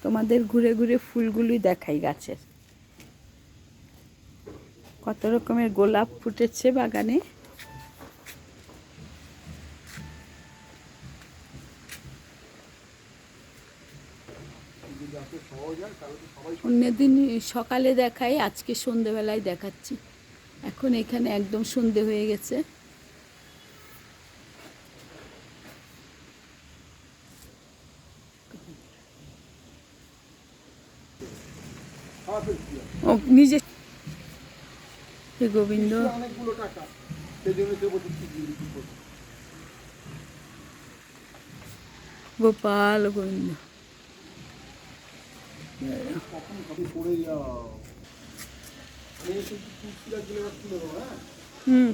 তোমাদের ঘুরে ঘুরে ফুলগুলি দেখাই গাছের। কত রকমের গোলাপ ফুটেছে বাগানে। অন্যদিন সকালে দেখাই, আজকে সন্ধেবেলায় দেখাচ্ছি। এখন এখানে একদম সন্ধে হয়ে গেছে। ও নিজে গোবিন্দ গোপাল গোবিন্দ।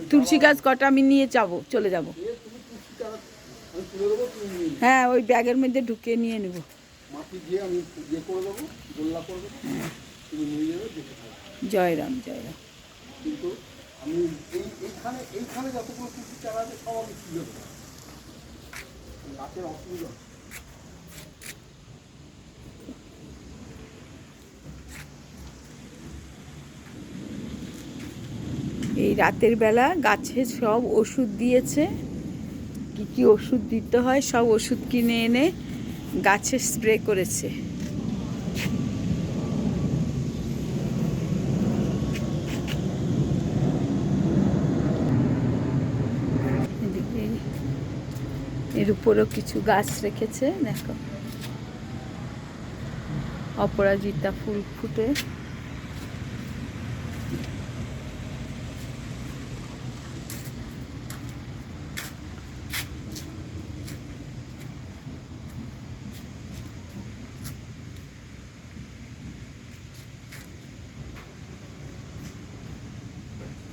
তুলসী গাছ কটা আমি নিয়ে যাবো, চলে যাব। হ্যাঁ, ওই ব্যাগের মধ্যে ঢুকিয়ে নিয়ে নেব। জয়রাম জয়রাম। কিন্তু আমি এইখানে যতগুলো তুলসী চারা আছে সব আমি তুলে দেবো, গাছের অসুবিধা। এই রাতের বেলা গাছে সব ওষুধ দিয়েছে। কি কি ওষুধ দিতে হয় সব ওষুধ কিনে এনে গাছে স্প্রে করেছে। এর উপরও কিছু গাছ রেখেছে, দেখো অপরাজিতা ফুল ফুটে।